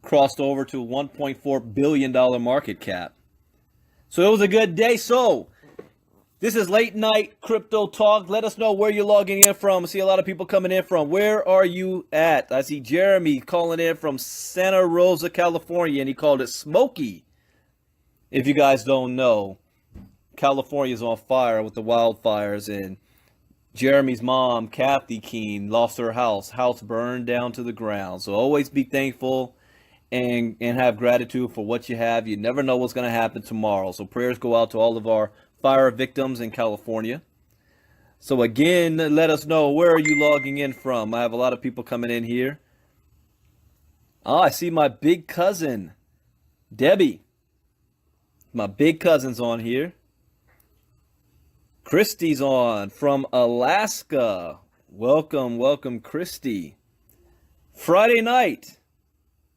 A: crossed over to $1.4 billion market cap. So it was a good day. So this is late night crypto talk. Let us know where you're logging in from. I see a lot of people coming in from. Where are you at? I see Jeremy calling in from Santa Rosa, California, and he called it smoky. If you guys don't know, California is on fire with the wildfires, and Jeremy's mom, Kathy Keene, lost her house. House burned down to the ground. So always be thankful and have gratitude for what you have. You never know what's going to happen tomorrow. So prayers go out to all of our fire victims in California. So again, let us know, where are you logging in from? I have a lot of people coming in here. I see my big cousin, Debbie. My big cousin's on here. Christy's on from Alaska. Welcome, Christy. Friday night.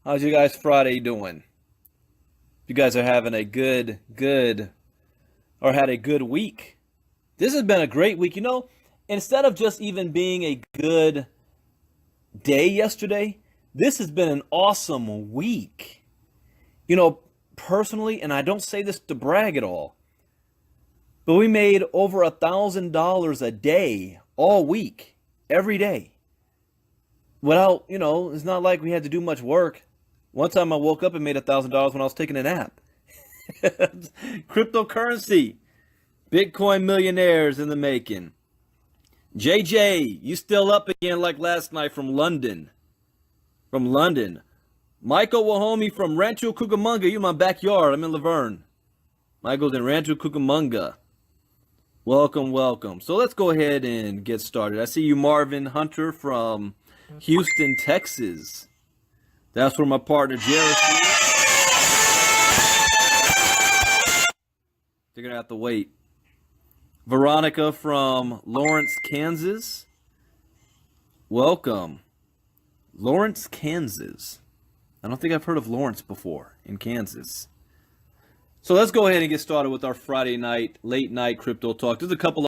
A: How's you guys Friday doing? You guys are having a good or had a good week. This has been a great week. Instead of just even being a good day yesterday, this has been an awesome week. Personally, and I don't say this to brag at all, but we made over $1,000 a day all week, every day. Without, it's not like we had to do much work. One time I woke up and made $1,000 when I was taking a nap. Cryptocurrency, Bitcoin millionaires in the making. JJ, you still up again like last night from London. Michael Wahomie from Rancho Cucamonga. You're in my backyard. I'm in Laverne. Michael's in Rancho Cucamonga. Welcome, welcome. So let's go ahead and get started. I see you, Marvin Hunter from Houston, Texas. That's where my partner Jared is. They're going to have to wait. Veronica from Lawrence, Kansas. Welcome. Lawrence, Kansas. I don't think I've heard of Lawrence before in Kansas. So let's go ahead and get started with our Friday night, late night crypto talk. There's a couple